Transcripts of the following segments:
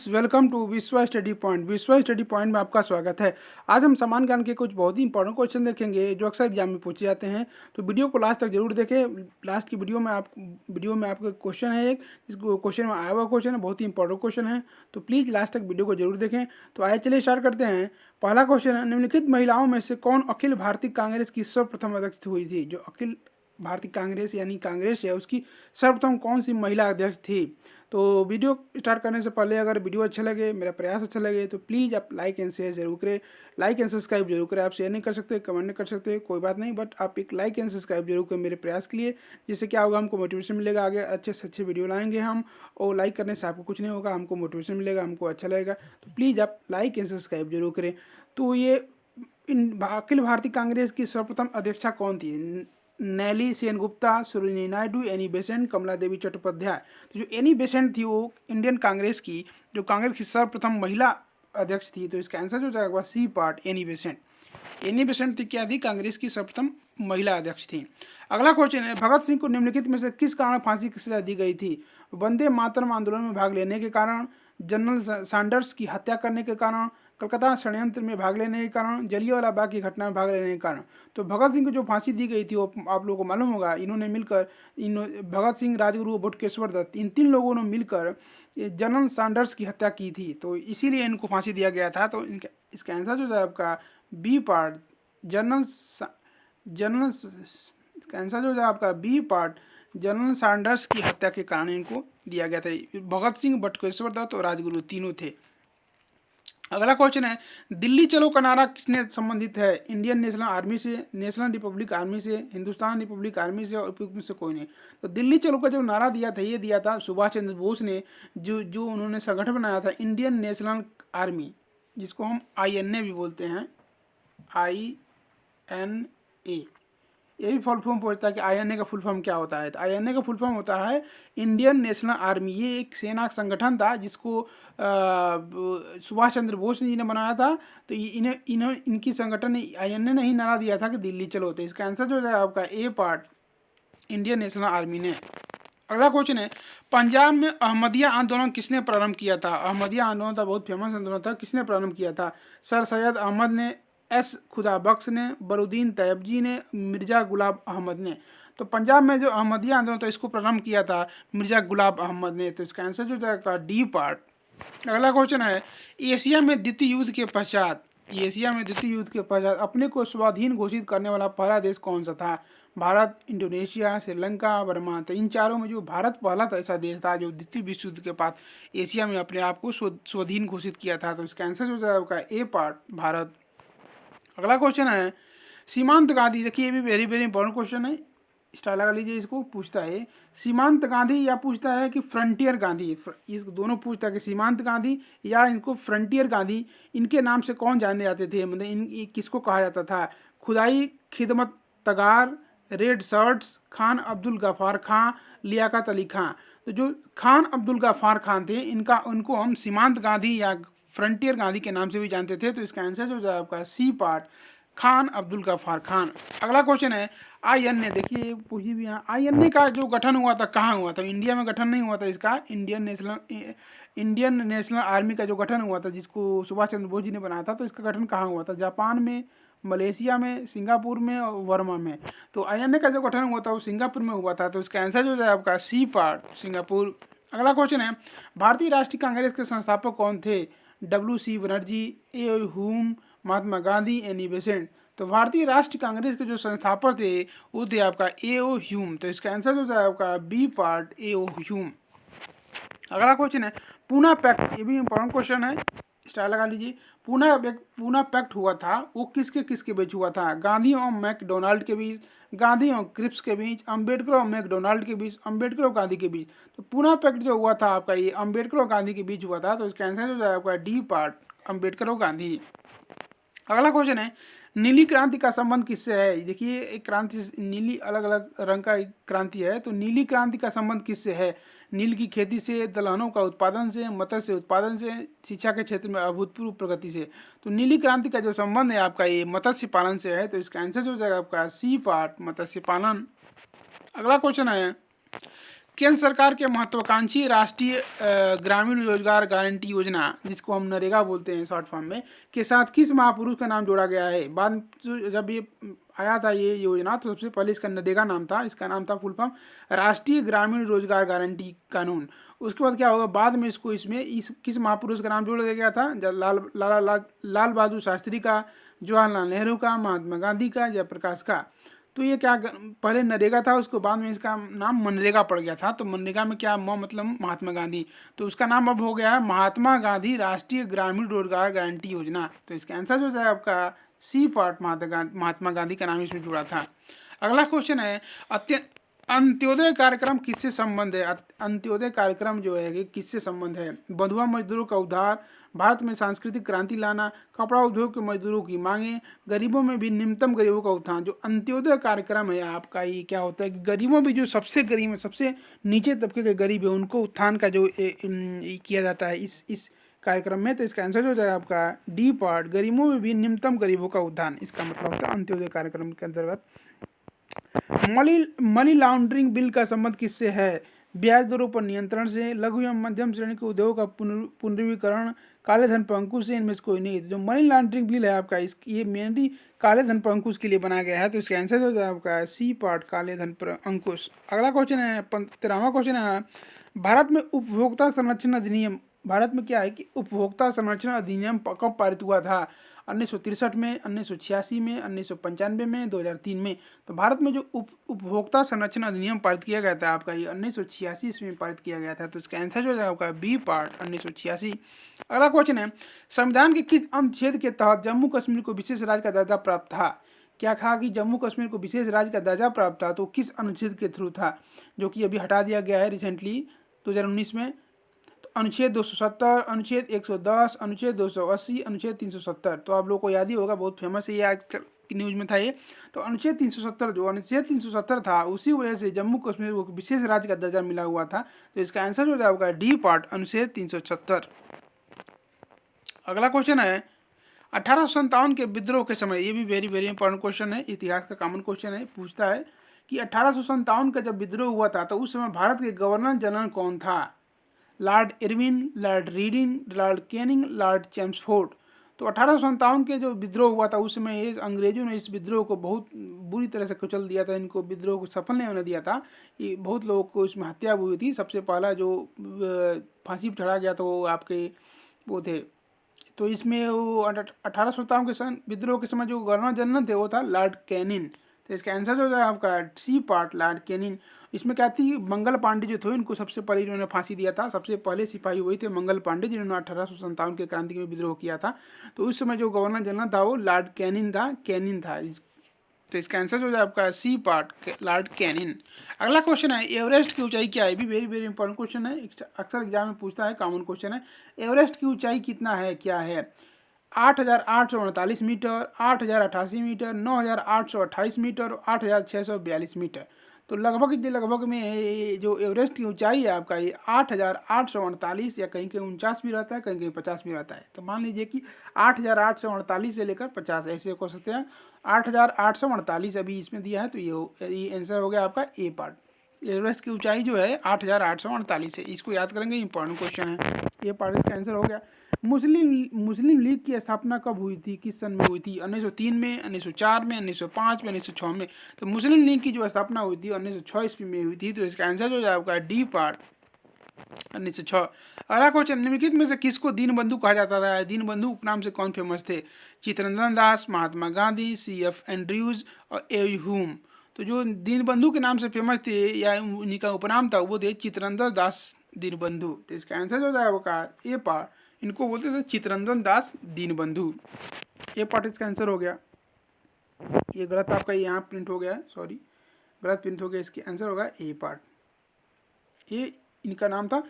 Friends, welcome to विश्वा study point. विश्वा study point में आपका स्वागत है। आज हम समान ज्ञान के कुछ बहुत ही इंपॉर्टेंट क्वेश्चन देखेंगे जो अक्सर एग्जाम में पूछे जाते हैं। तो वीडियो को लास्ट तक जरूर देखें। लास्ट की वीडियो में आपका क्वेश्चन है एक, इस क्वेश्चन में आया हुआ क्वेश्चन है, बहुत ही इंपॉर्टेंट क्वेश्चन है। तो प्लीज़ लास्ट तक वीडियो को जरूर देखें। तो आइए चलिए स्टार्ट करते हैं। पहला क्वेश्चन है, निम्नलिखित महिलाओं में से कौन अखिल भारतीय कांग्रेस की सर्वप्रथम अध्यक्ष हुई थी? जो अखिल भारतीय कांग्रेस यानी कांग्रेस है उसकी सर्वप्रथम कौन सी महिला अध्यक्ष थी? तो वीडियो स्टार्ट करने से पहले अगर वीडियो अच्छा लगे, मेरा प्रयास अच्छा लगे, तो प्लीज़ आप लाइक एंड शेयर जरूर करें। लाइक एंड सब्सक्राइब जरूर करें। आप शेयर नहीं कर सकते, कमेंट नहीं कर सकते, कोई बात नहीं, बट आप एक लाइक एंड सब्सक्राइब जरूर करें मेरे प्रयास के लिए। जिससे क्या होगा, हमको मोटिवेशन मिलेगा, आगे अच्छे से अच्छे वीडियो लाएंगे हम। और लाइक करने से आपको कुछ नहीं होगा, हमको मोटिवेशन मिलेगा, हमको अच्छा लगेगा। तो प्लीज़ आप लाइक एंड सब्सक्राइब जरूर करें। तो ये अखिल भारतीय कांग्रेस की सर्वप्रथम अध्यक्षा कौन थी? Nellie Sengupta, Sarojini Naidu, Annie Besant, Kamala Devi Chattopadhyay. तो जो एनी बेसेंट थी वो इंडियन कांग्रेस की जो कांग्रेस की सर्वप्रथम महिला अध्यक्ष थी। तो इसका आंसर जो जाएगा C part, Annie Besant. Annie Besant थी क्या थी? कांग्रेस की सर्वप्रथम महिला अध्यक्ष थी। अगला क्वेश्चन है, भगत सिंह को निम्नलिखित में से किस कारण फांसी की सजा दी गई थी? वंदे मातरम आंदोलन में भाग लेने के कारण, जनरल सैंडर्स की हत्या करने के कारण, कलकत्ता षड्यंत्र में भाग लेने के कारण, जलियांवाला बाग की घटना में भाग लेने के कारण। तो भगत सिंह को जो फांसी दी गई थी वो आप लोगों को मालूम होगा, इन्होंने मिलकर भगत सिंह, राजगुरु, बटुकेश्वर दत्त, इन तीन लोगों ने मिलकर जनरल सैंडर्स की हत्या की थी। तो इसीलिए इनको फांसी दिया गया था। तो इसका आंसर जो है आपका बी पार्ट, जनरल जनरल इसका आंसर जो है आपका बी पार्ट, जनरल सैंडर्स की हत्या के कारण इनको दिया गया था। भगत सिंह, बटुकेश्वर दत्त और राजगुरु तीनों थे। अगला क्वेश्चन है, दिल्ली चलो का नारा किसने संबंधित है? इंडियन नेशनल आर्मी से, नेशनल रिपब्लिक आर्मी से, हिंदुस्तान रिपब्लिक आर्मी से और उपयुक्त में से कोई नहीं। तो दिल्ली चलो का जो नारा दिया था, ये दिया था सुभाष चंद्र बोस ने। जो उन्होंने संगठन बनाया था इंडियन नेशनल आर्मी, जिसको हम INA भी बोलते हैं, INA। ये भी फुल फॉर्म पूछता है कि INA का फुल फॉर्म क्या होता है। तो INA का फुल फॉर्म होता है इंडियन नेशनल आर्मी। ये एक सेना संगठन था जिसको सुभाष चंद्र बोस जी ने बनाया था। तो इनकी संगठन ने INA ने ही नारा दिया था कि दिल्ली चलो। तो इसका आंसर जो है आपका ए पार्ट, इंडियन नेशनल आर्मी ने। अगला क्वेश्चन है, पंजाब में अहमदिया आंदोलन किसने प्रारंभ किया था? अहमदिया आंदोलन था, बहुत फेमस आंदोलन था। किसने प्रारंभ किया था? सर सैयद अहमद ने, S खुदा बख्श ने, बरुद्दीन तैयबजी ने, मिर्जा गुलाब अहमद ने। तो पंजाब में जो अहमदिया आंदोलन था इसको प्रारंभ किया था मिर्जा गुलाब अहमद ने। तो इसका आंसर जो जाएगा डी पार्ट। अगला क्वेश्चन है, एशिया में द्वितीय युद्ध के पश्चात, एशिया में द्वितीय युद्ध के पश्चात अपने को स्वाधीन घोषित करने वाला पहला देश कौन सा था? Bharat, Indonesia, Sri Lanka, Burma. तो इन चारों में जो भारत पहला ऐसा देश था जो द्वितीय विश्व युद्ध के बाद एशिया में अपने आप को स्वाधीन घोषित किया था। तो इसका आंसर जो जाएगा ए पार्ट, भारत। अगला क्वेश्चन है, सीमांत गांधी, देखिए ये भी वेरी वेरी इंपॉर्टेंट क्वेश्चन है, स्टार लगा लीजिए इसको। पूछता है सीमांत गांधी या पूछता है कि फ्रंटियर गांधी। इस दोनों पूछता है कि सीमांत गांधी या इनको फ्रंटियर गांधी, इनके नाम से कौन जाने जाते थे? मतलब इन किसको कहा जाता था? खुदाई खिदमत तगार, रेड शर्ट्स, खान अब्दुल गफ्फार खां, लियाकत अली खां। तो जो खान अब्दुल गफ्फार खान थे, उनको हम सीमांत गांधी या फ्रंटियर गांधी के नाम से भी जानते थे। तो इसका आंसर जो है आपका सी पार्ट, खान अब्दुल गफ्फार खान। अगला क्वेश्चन है, INA, देखिए पूछी भी यहाँ, INA का जो गठन हुआ था कहाँ हुआ था? इंडिया में गठन नहीं हुआ था इसका। इंडियन नेशनल आर्मी का जो गठन हुआ था जिसको सुभाष चंद्र बोस जी ने बनाया था, तो इसका गठन कहाँ हुआ था? जापान में, मलेशिया में, सिंगापुर में और वर्मा में। तो INA का जो गठन हुआ था वो सिंगापुर में हुआ था। तो इसका आंसर जो है आपका सी पार्ट, सिंगापुर। अगला क्वेश्चन है, भारतीय राष्ट्रीय कांग्रेस के संस्थापक कौन थे? WC Banerjee, A Hume, Mahatma Gandhi, Annie Besant. तो भारतीय राष्ट्रीय कांग्रेस के जो संस्थापक थे वो थे आपका A.O. ह्यूम। तो इसका आंसर जो है आपका बी पार्ट, A.O. ह्यूम। अगला क्वेश्चन है, पूना पैक्ट, ये भी इंपॉर्टेंट क्वेश्चन है, स्टार लगा लीजिए। पूना पैक्ट हुआ था वो किसके किसके बीच हुआ था? गांधी और मैकडोनाल्ड के बीच, गांधी और क्रिप्स के बीच, अंबेडकर और मैकडोनाल्ड के बीच, अंबेडकर और गांधी के बीच। तो पूना पैक्ट जो हुआ था आपका ये अंबेडकर और गांधी के बीच हुआ था। तो इसका आंसर जो है आपका डी पार्ट, अंबेडकर और गांधी। अगला क्वेश्चन है, नीली क्रांति का संबंध किससे है? देखिए एक क्रांति, नीली अलग अलग रंग का एक क्रांति है। तो नीली क्रांति का संबंध किससे है? नील की खेती से, दलहनों का उत्पादन से, मत्स्य उत्पादन से, शिक्षा के क्षेत्र में अभूतपूर्व प्रगति से। तो नीली क्रांति का जो संबंध है आपका ये मत्स्य पालन से है। तो इसका आंसर हो जाएगा आपका सी पार्ट, मत्स्य पालन। अगला क्वेश्चन है, केंद्र सरकार के महत्वाकांक्षी राष्ट्रीय ग्रामीण रोजगार गारंटी योजना, जिसको हम नरेगा बोलते हैं शॉर्ट फॉर्म में, के साथ किस महापुरुष का नाम जोड़ा गया है? बाद जब ये आया था ये योजना तो सबसे पहले इसका नरेगा नाम था, इसका नाम था फुल फॉर्म राष्ट्रीय ग्रामीण रोजगार गारंटी कानून। उसके बाद क्या होगा, बाद में इसको इसमें किस महापुरुष का नाम जोड़ दिया गया था? लाल बहादुर शास्त्री का, जवाहरलाल नेहरू का, महात्मा गांधी का, जयप्रकाश का। तो ये क्या पहले नरेगा था, उसके बाद में इसका नाम मनरेगा पड़ गया था। तो मनरेगा में क्या मतलब महात्मा गांधी, तो उसका नाम अब हो गया है महात्मा गांधी राष्ट्रीय ग्रामीण रोजगार गारंटी योजना। तो इसका आंसर जो है आपका सी पार्ट, महात्मा गांधी का नाम इसमें जुड़ा था। अगला क्वेश्चन है अंत्योदय कार्यक्रम किससे संबंध है? अंत्योदय कार्यक्रम जो है कि किससे संबंध है? बंधुआ मजदूरों का उद्धार, भारत में सांस्कृतिक क्रांति लाना, कपड़ा उद्योग के मजदूरों की मांगे, गरीबों में भी निम्नतम गरीबों का उत्थान। जो अंत्योदय कार्यक्रम है आपका, ये क्या होता है कि गरीबों में जो सबसे गरीब है, सबसे नीचे तबके के गरीब है, उनको उत्थान का जो किया जाता है इस कार्यक्रम में। तो इसका आंसर हो जाएगा आपका डी पार्ट, गरीबों में भी निम्नतम गरीबों का उत्थान। इसका मतलब होता है अंत्योदय कार्यक्रम के अंतर्गत। मनी लॉन्ड्रिंग बिल का संबंध किससे है? ब्याज दरों पर नियंत्रण से, लघु एवं मध्यम श्रेणी के उद्योगों का पुनर्वीकरण, काले धन पर अंकुश से, इनमें से कोई नहीं। जो मनी लॉन्ड्रिंग बिल है आपका, ये मेनली काले धन पर अंकुश के लिए बनाया गया है। तो इसका आंसर हो जाएगा आपका सी पार्ट, काले धन पर अंकुश। अगला क्वेश्चन है 13वां क्वेश्चन है, भारत में उपभोक्ता संरक्षण अधिनियम, भारत में क्या है कि उपभोक्ता संरक्षण अधिनियम कब पारित हुआ था? 1963 में, 1986 में, 1995 में, 2003 में। तो भारत में जो उपभोक्ता संरक्षण अधिनियम पारित किया गया था आपका, ये 1986 ईस्वी में पारित किया गया था। तो इसका आंसर जो है आपका बी पार्ट, 1986। अगला क्वेश्चन है, संविधान के किस अनुच्छेद के तहत जम्मू कश्मीर को विशेष राज्य का दर्जा प्राप्त था? क्या कहा कि जम्मू कश्मीर को विशेष राज्य का दर्जा प्राप्त था, तो किस अनुच्छेद के थ्रू था, जो कि अभी हटा दिया गया है रिसेंटली 2019 में? अनुच्छेद 270, अनुच्छेद 110, अनुच्छेद 280, अनुच्छेद 370। तो आप लोगों को याद ही होगा, बहुत फेमस है ये, आज न्यूज में था ये। तो अनुच्छेद 370, जो अनुच्छेद 370 था, उसी वजह से जम्मू कश्मीर को विशेष राज्य का दर्जा मिला हुआ था। तो इसका आंसर हो जाएगा डी पार्ट, अनुच्छेद 370। अगला क्वेश्चन है 1857 के विद्रोह के समय, ये भी वेरी वेरी इंपॉर्टेंट क्वेश्चन है, इतिहास का कॉमन क्वेश्चन है, पूछता है कि 1857 का जब विद्रोह हुआ था तो उस समय भारत के गवर्नर जनरल कौन था? Lord Irwin, Lord reading, Lord Canning, Lord Chelmsford. तो 1857 के जो विद्रोह हुआ था उस समय ये अंग्रेजों ने इस विद्रोह को बहुत बुरी तरह से कुचल दिया था, इनको विद्रोह को सफल नहीं होने दिया था। ये बहुत लोगों को इसमें हत्या हुई थी। सबसे पहला जो फांसी पर चढ़ा गया तो वो आपके वो थे। तो इसमें वो 1857 के विद्रोह के समय जो गवर्नर जनरल थे वो था लॉर्ड कैनिन। तो इसका आंसर जो है आपका सी पार्ट, लॉर्ड कैनिन। इसमें क्या थी, मंगल पांडे जो थे इनको सबसे पहले इन्होंने फांसी दिया था। सबसे पहले सिपाही वही थे मंगल पांडे, जिन्होंने 1857 के क्रांति में विद्रोह किया था। तो उस समय जो गवर्नर जनरल था वो लॉर्ड कैनिन था। तो इसका आंसर जो है आपका सी पार्ट, लॉर्ड कैनिन। अगला क्वेश्चन है एवरेस्ट की ऊंचाई क्या है? भी वेरी वेरी इंपॉर्टेंट क्वेश्चन है, अक्सर एग्जाम में पूछता है, कॉमन क्वेश्चन है। एवरेस्ट की ऊंचाई कितना है, क्या है? 8,848 मीटर, 8,088 मीटर, 9,828 मीटर, 8,642 मीटर। तो लगभग में जो एवरेस्ट की ऊंचाई है आपका ये 8,848 या कहीं 49 भी रहता है, कहीं 50 भी रहता है। तो मान लीजिए कि 8,848 से लेकर 50 ऐसे हो सकते हैं। 8,848 अभी इसमें दिया है, तो ये आंसर हो गया आपका ए पार्ट। एवरेस्ट की ऊंचाई जो है 8,848 है, इसको याद करेंगे, इंपॉर्टेंट क्वेश्चन है। ये पार्ट इसका आंसर हो गया। मुस्लिम लीग की स्थापना कब हुई थी, किस सन में हुई थी? 1903 में, 1904 में, 1905 में, 1906 में। तो मुस्लिम लीग की जो स्थापना हुई थी 1906 ईस्वी में हुई थी। तो इसका आंसर जो है आपका डी पार्ट, 1906। अगला क्वेश्चन, निम्नलिखित में से किसको दीनबंधु कहा जाता था? दीनबंधु उपनाम से कौन फेमस थे? चित्तरंजन दास, महात्मा गांधी, CF एंड्रयूज और ए ह्यूम। तो जो दीनबंधु के नाम से फेमस थे या उन्हीं का उपनाम था वो थे चित्तरंजन दास दीनबंधु। तो इसका आंसर जो है आपका ए पार्ट, इनको बोलते थे चित्तरंजन दास दीनबंधु। ये पार्ट इसका आंसर हो गया। ये गलत आपका यहाँ प्रिंट हो गया है, सॉरी गलत प्रिंट हो गया, इसके आंसर होगा ए पार्ट। ये इनका नाम था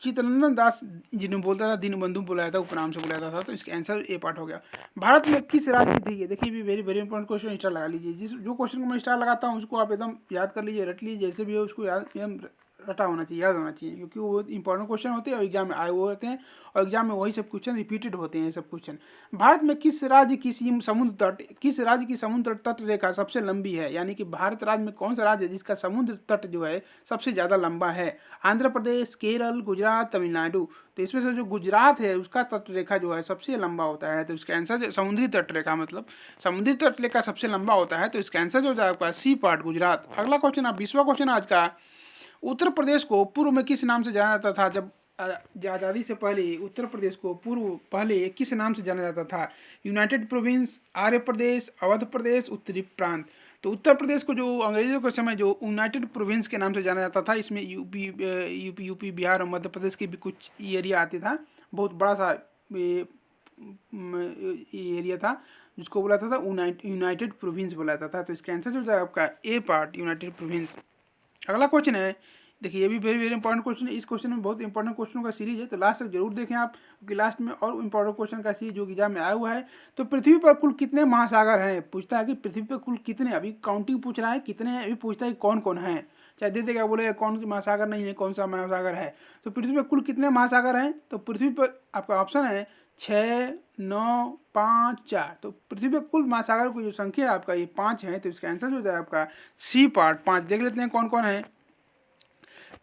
चित्तरंजन दास, जिन्हें बोलता था दीनबंधु बुलाया था, उपनाम से बुलाया था। तो इसका आंसर ए पार्ट हो गया। भारत में किस राज्य थी ये? देखिए भी very very important question, star लगा लीजिए। जो क्वेश्चन को मैं स्टार लगाता हूँ उसको आप एकदम याद कर लीजिए, रट लीजिए, जैसे भी हो उसको याद रटा होना चाहिए, याद होना चाहिए, क्योंकि वो इंपॉर्टेंट क्वेश्चन होते हैं और एग्जाम में आए हुए होते हैं और एग्जाम में वही सब क्वेश्चन रिपीटेड होते हैं। सब क्वेश्चन, भारत में किस राज्य की समुद्र तट रेखा सबसे लंबी है? यानी कि भारत राज्य में कौन सा राज्य है जिसका समुद्र तट जो है सबसे ज़्यादा लंबा है? आंध्र प्रदेश, केरल, गुजरात, तमिलनाडु। तो इसमें से जो गुजरात है उसका तट रेखा जो है सबसे लंबा होता है, तो इसका आंसर समुद्री तट रेखा, मतलब समुद्री तट रेखा सबसे लंबा होता है, तो इसका आंसर जो जाएगा सी पार्ट गुजरात। अगला क्वेश्चन, अब 20वां क्वेश्चन आज का, उत्तर प्रदेश को पूर्व में किस नाम से जाना जाता था? जब आज़ादी से पहले उत्तर प्रदेश को पहले किस नाम से जाना जाता था? यूनाइटेड प्रोविंस, आर्य प्रदेश, अवध प्रदेश, उत्तरी प्रांत। तो उत्तर प्रदेश को जो अंग्रेजों के समय जो यूनाइटेड प्रोविंस के नाम से जाना जाता था, इसमें यूपी बिहार और मध्य प्रदेश के भी कुछ एरिया आते था, बहुत बड़ा सा एरिया था जिसको बोला था यूनाइटेड प्रोविंस बोला जाता था। तो इसका आंसर जो है आपका ए पार्ट, यूनाइटेड प्रोविंस। अगला क्वेश्चन है, देखिए ये भी वेरी वेरी इंपॉर्टेंट क्वेश्चन है। इस क्वेश्चन में बहुत इंपॉर्टेंट क्वेश्चनों का सीरीज है, तो लास्ट तक जरूर देखें आप, क्योंकि लास्ट में और इंपॉर्टेंट क्वेश्चन का सीरीज जो एग्जाम में आया हुआ है। तो पृथ्वी पर कुल कितने महासागर हैं? पूछता है कि पृथ्वी पर कुल कितने, अभी काउंटिंग पूछ रहा है कितने हैं, अभी पूछता है कौन कौन है, चाहे दे देगा बोले कौन सा महासागर नहीं है, कौन सा महासागर है। तो पृथ्वी पर कुल कितने महासागर हैं? तो पृथ्वी पर आपका ऑप्शन है 6, 9, 5, 4। तो पृथ्वी पर कुल महासागर की जो संख्या है आपका ये 5 है, तो इसका आंसर जो है आपका सी पार्ट 5। देख लेते हैं कौन कौन है।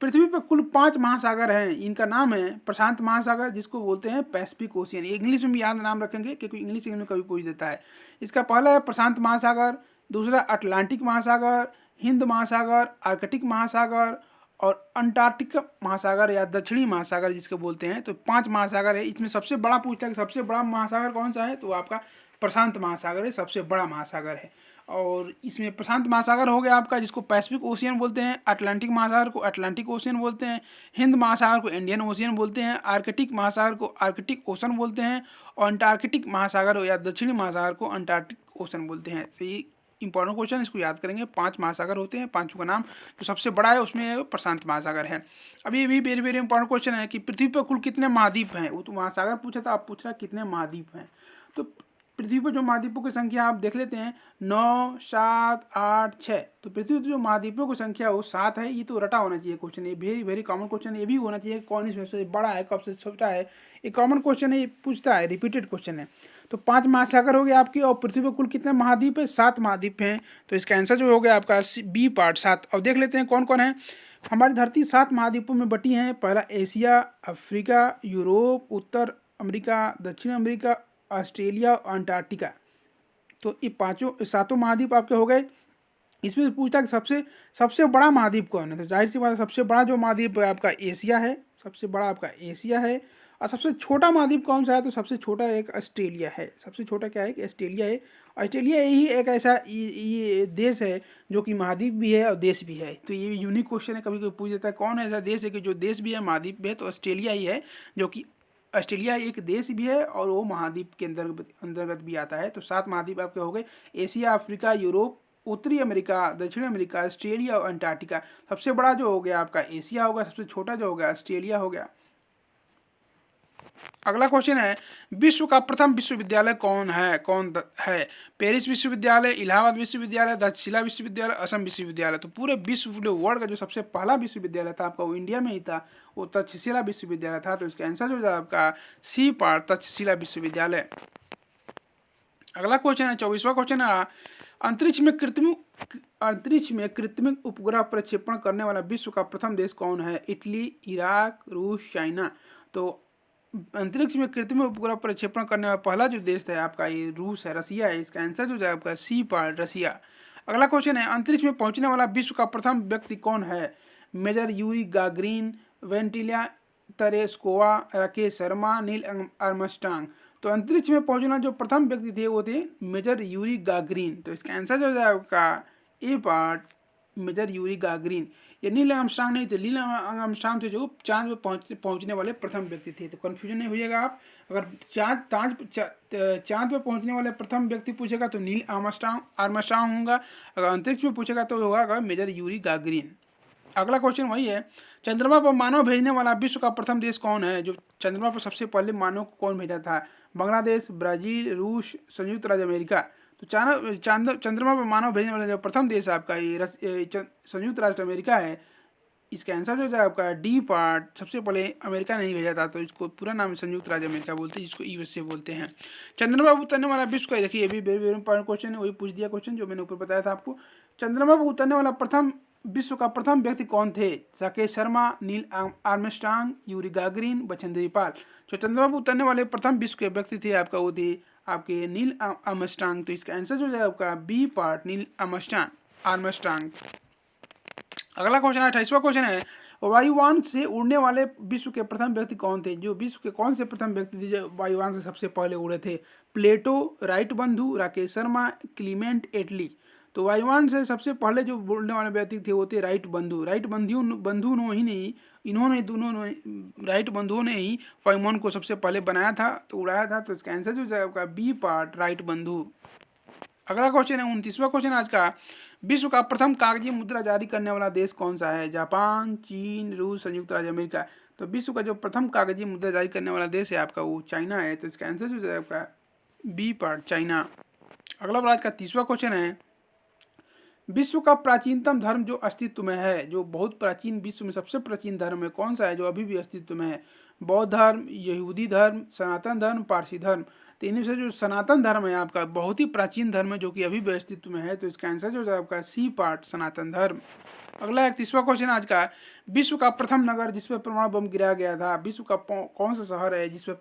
पृथ्वी पर कुल 5 महासागर हैं, इनका नाम है प्रशांत महासागर, जिसको बोलते हैं पैसिफिक ओशियन। इंग्लिश में भी याद नाम रखेंगे क्योंकि इंग्लिश में कभी पूछ देता है। इसका पहला है प्रशांत महासागर, दूसरा अटलांटिक महासागर, हिंद महासागर, आर्कटिक महासागर और अंटार्कटिक महासागर या दक्षिणी महासागर जिसको बोलते हैं। तो 5 महासागर है। इसमें सबसे बड़ा पूछता है कि सबसे बड़ा महासागर कौन सा है, तो आपका प्रशांत महासागर है, सबसे बड़ा महासागर है। और इसमें प्रशांत महासागर हो गया आपका, जिसको पैसिफिक ओशियन बोलते हैं, अटलांटिक महासागर को अटलांटिक ओशियन बोलते हैं, हिंद महासागर को इंडियन ओशियन बोलते हैं, आर्कटिक महासागर को आर्कटिक ओशन बोलते हैं और अंटार्कटिक महासागर या दक्षिणी महासागर को अंटार्कटिक ओशन बोलते हैं। तो ये इंपॉर्टेंट क्वेश्चन, इसको याद करेंगे। 5 महासागर होते हैं, 5 का नाम जो सबसे बड़ा है उसमें प्रशांत महासागर है। अभी ये भी वेरी वेरी इंपॉर्टेंट क्वेश्चन है कि पृथ्वी पर कुल कितने महाद्वीप हैं? वो तो महासागर पूछा था, आप पूछ रहा कितने महाद्वीप हैं। तो पृथ्वी पर जो महाद्वीपों की संख्या आप देख लेते हैं 9, 7, 8, 6। तो पृथ्वी पर जो महाद्वीपों की संख्या वो 7 है। ये तो रटा होना चाहिए क्वेश्चन, ये वेरी वेरी कॉमन क्वेश्चन। ये भी होना चाहिए कौन इसमें से बड़ा है, कब से छोटा है, ये कॉमन क्वेश्चन है, ये पूछता है, रिपीटेड क्वेश्चन है। तो 5 महासागर हो गया आपकी, और पृथ्वी पर कुल कितने महाद्वीप है? 7 महाद्वीप हैं। तो इसका आंसर जो हो गया आपका बी पार्ट 7। और देख लेते हैं कौन कौन है। हमारी धरती 7 महाद्वीपों में बटी है। पहला एशिया, अफ्रीका, यूरोप, उत्तर अमेरिका, दक्षिण अमेरिका, ऑस्ट्रेलिया और अंटार्कटिका। तो ये 7 महाद्वीप आपके हो गए। इसमें पूछता है कि सबसे बड़ा महाद्वीप कौन है? तो जाहिर सी बात है सबसे बड़ा जो महाद्वीप है आपका एशिया है, सबसे बड़ा आपका एशिया है। और सबसे छोटा महाद्वीप कौन सा है? तो सबसे छोटा एक ऑस्ट्रेलिया है। सबसे छोटा क्या है कि ऑस्ट्रेलिया है। ऑस्ट्रेलिया ही एक ऐसा ये देश है जो कि महाद्वीप भी है और देश भी है। तो ये यूनिक क्वेश्चन है, कभी कोई पूछ देता है कौन ऐसा देश है कि जो देश भी है महाद्वीप भी है, तो ऑस्ट्रेलिया ही है, जो कि ऑस्ट्रेलिया एक देश भी है और वो महाद्वीप के अंतर्गत भी आता है। तो 7 महाद्वीप आपके हो गए, एशिया, अफ्रीका, यूरोप, उत्तरी अमेरिका, दक्षिण अमेरिका, ऑस्ट्रेलिया और अंटार्कटिका। सबसे बड़ा जो हो गया आपका एशिया होगा, सबसे छोटा जो हो गया ऑस्ट्रेलिया हो गया। अगला क्वेश्चन है, विश्व का प्रथम विश्वविद्यालय कौन है? पेरिस विश्वविद्यालय, इलाहाबाद विश्वविद्यालय, तक्षशिला विश्वविद्यालय, असम विश्वविद्यालय। तो पूरे विश्व वर्ल्ड का जो सबसे पहला विश्वविद्यालय था आपका वो इंडिया में ही था, वो तक्षशिला विश्वविद्यालय था। तो इसका आंसर जो है आपका सी पार्ट तक्षशिला विश्वविद्यालय। अगला क्वेश्चन है 24वां क्वेश्चन है, अंतरिक्ष में कृत्रिम उपग्रह प्रक्षेपण करने वाला विश्व का प्रथम देश कौन है? इटली, इराक, रूस, चाइना। तो अंतरिक्ष में कृत्रिम उपग्रह प्रक्षेपण करने वाला पहला जो देश है आपका ये रूस है, रसिया है। इसका आंसर जो है आपका सी पार्ट रसिया। अगला क्वेश्चन है, अंतरिक्ष में पहुंचने वाला विश्व का प्रथम व्यक्ति कौन है? Major Yuri Gagarin, Valentina Tereshkova, Rakesh Sharma, Neil Armstrong. तो अंतरिक्ष में पहुंचना जो प्रथम व्यक्ति थे वो थे मेजर यूरी गागरिन। तो इसका आंसर जो है आपका ए पार्ट मेजर यूरी गागरिन। ये नील आर्मस्ट्रांग नहीं थे, नील आर्मस्ट्रांग थे जो चांद पे पहुंचने वाले प्रथम व्यक्ति थे। तो कन्फ्यूजन नहीं होइएगा आप, अगर चांद पे पहुंचने वाले प्रथम व्यक्ति पूछेगा तो नील आर्मस्ट्रांग होगा, अगर अंतरिक्ष में पूछेगा तो होगा मेजर यूरी गागरिन। अगला क्वेश्चन वही है, चंद्रमा पर मानव भेजने वाला विश्व का प्रथम देश कौन है? जो चंद्रमा पर सबसे पहले मानव को कौन भेजा था? बांग्लादेश, ब्राजील, रूस, संयुक्त राज्य अमेरिका। तो चंद्रमा पर मानव भेजने वाला जो प्रथम देश आपका ये संयुक्त राष्ट्र अमेरिका है। इसका आंसर जो है आपका डी पार्ट। सबसे पहले अमेरिका नहीं भेजा था, तो इसको पूरा नाम संयुक्त राज्य अमेरिका बोलते हैं, जिसको यूएसए बोलते हैं। चंद्रमा पर उतरने वाला विश्व का, देखिए ये भी वेरी वेरी इंपॉर्टेंट क्वेश्चन है, वही पूछ दिया क्वेश्चन जो मैंने ऊपर बताया था आपको। चंद्रमा पर उतरने वाला विश्व का प्रथम व्यक्ति कौन थे? Rakesh Sharma, Neil Armstrong, Yuri Gagarin, Bachendri Pal. जो चंद्रमा पर उतरने वाले प्रथम विश्व के व्यक्ति थे आपका, वो थे आपके नील आर्मस्ट्रांग। तो इसका आंसर जो है आपका बी पार्ट, नील आर्मस्ट्रांग। अगला क्वेश्चन 28वां क्वेश्चन है, वायुयान से उड़ने वाले विश्व के प्रथम व्यक्ति कौन थे? जो विश्व के कौन से प्रथम व्यक्ति थे जो वायुयान से सबसे पहले उड़े थे? प्लेटो, राइट बंधु, राकेश शर्मा, क्लीमेंट एटली। तो वायुयान से सबसे पहले जो उड़ने वाले व्यक्ति थे वो थे राइट बंधु। राइट बंधु ही नहीं, इन्होंने दोनों राइट बंधुओं ने ही वायुयान को सबसे पहले बनाया था, तो उड़ाया था। तो इसका आंसर जो है आपका बी पार्ट, राइट बंधु। अगला क्वेश्चन है 29वां क्वेश्चन आज का, विश्व का प्रथम कागजी मुद्रा जारी करने वाला देश कौन सा है? जापान, चीन, रूस, संयुक्त राज्य अमेरिका। तो विश्व का जो प्रथम कागजी मुद्रा जारी करने वाला देश है आपका वो चाइना है। तो इसका आंसर जो है आपका बी पार्ट, चाइना। अगला आज का 30वां क्वेश्चन है, विश्व का प्राचीनतम धर्म जो अस्तित्व में है, जो बहुत प्राचीन, विश्व में सबसे प्राचीन धर्म है, कौन सा है जो अभी भी अस्तित्व में है? बौद्ध धर्म, यहूदी धर्म, सनातन धर्म, पारसी धर्म। तो इनमें से जो सनातन धर्म है आपका बहुत ही प्राचीन धर्म है, जो कि अभी भी अस्तित्व में है। तो इसका आंसर जो है आपका सी पार्ट, सनातन धर्म। अगला 31वां क्वेश्चन आज का, विश्व का प्रथम नगर जिसपे परमाणु बम गिराया गया था, विश्व का कौन सा शहर है जिसपे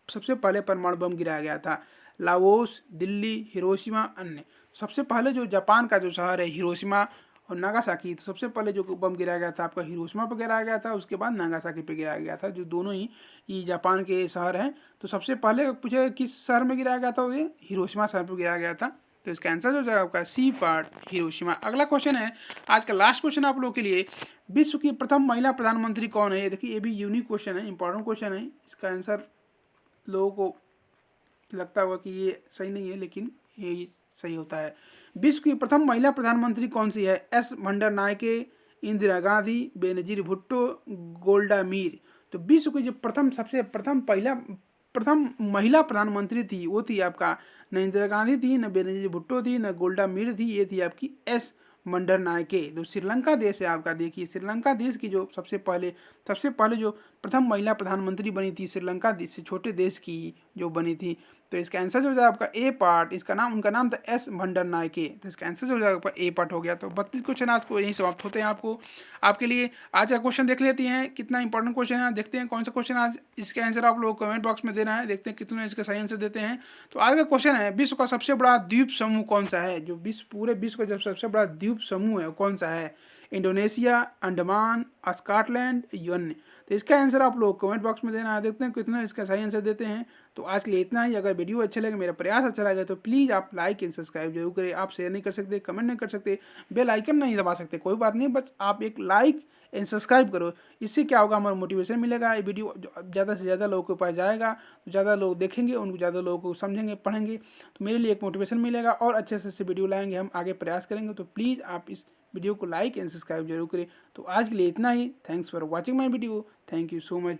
सबसे पहले परमाणु बम गिराया गया था? लाओस, दिल्ली, हिरोशिमा, अन्य। सबसे पहले जो जापान का जो शहर है हिरोशिमा और नागासाकी, तो सबसे पहले जो बम गिराया गया था आपका हिरोशिमा पर गिराया गया था, उसके बाद नागासाकी पे गिराया गया था, जो दोनों ही ये जापान के शहर हैं। तो सबसे पहले पूछे किस शहर में गिराया गया था, ये हिरोशिमा शहर पर गिराया गया था। तो इसका आंसर जो है आपका सी पार्ट, हिरोशिमा। अगला क्वेश्चन है आज का लास्ट क्वेश्चन आप लोगों के लिए, विश्व की प्रथम महिला प्रधानमंत्री कौन है? ये देखिए ये भी यूनिक क्वेश्चन है, इंपॉर्टेंट क्वेश्चन है। इसका आंसर लोगों को लगता होगा कि ये सही नहीं है, लेकिन ये सही होता है। विश्व की प्रथम महिला प्रधानमंत्री कौन सी है? एस भंडार नायके, इंदिरा गांधी, बेनजीर भुट्टो, गोल्डा मीर। तो विश्व की जो सबसे प्रथम महिला प्रधानमंत्री थी वो थी आपका, न इंदिरा गांधी थी, न बेनजीर भुट्टो थी, न गोल्डा मीर थी, ये थी आपकी एस भंडार नायके। जो श्रीलंका देश है आपका, देखिए श्रीलंका देश की जो सबसे पहले जो प्रथम महिला प्रधानमंत्री बनी थी, श्रीलंका देश से छोटे देश की जो बनी थी। तो इसका आंसर जो है आपका ए पार्ट, उनका नाम था एस भंडार नायके। तो इसका आंसर जो है आपका ए पार्ट हो गया। तो 32 क्वेश्चन आज को यही समाप्त होते हैं। आपके लिए आज का क्वेश्चन देख लेते हैं, कितना इंपॉर्टेंट क्वेश्चन है, देखते हैं कौन सा क्वेश्चन आज इसके आंसर आप लोग कमेंट बॉक्स में देना है, देखते हैं कितने इसका सही आंसर देते हैं। तो आज का क्वेश्चन है, विश्व का सबसे बड़ा द्वीप समूह कौन सा है? जो पूरे विश्व का जो सबसे बड़ा द्वीप समूह है वो कौन सा है? Indonesia, Andaman, Scotland, UN. तो इसका आंसर आप लोग कमेंट बॉक्स में देना है, देखते हैं कितना इसका सही आंसर देते हैं। तो आज के लिए इतना ही। अगर वीडियो अच्छा लगे, मेरा प्रयास अच्छा लगे, तो प्लीज़ आप लाइक एंड सब्सक्राइब जरूर करें। आप शेयर नहीं कर सकते, कमेंट नहीं कर सकते, बेल आइकन नहीं दबा सकते, कोई बात नहीं, बस आप एक लाइक एंड सब्सक्राइब करो। इससे क्या होगा, हमारा मोटिवेशन मिलेगा, ये वीडियो ज़्यादा से ज़्यादा लोगों के पास जाएगा, तो ज़्यादा लोग देखेंगे, उनको ज़्यादा लोगों को समझेंगे, पढ़ेंगे, तो मेरे लिए एक मोटिवेशन मिलेगा और अच्छे से वीडियो लाएंगे, हम आगे प्रयास करेंगे। तो प्लीज़ आप इस वीडियो को लाइक एंड सब्सक्राइब जरूर करें। तो आज के लिए इतना ही। Thanks for watching my video. Thank you so much.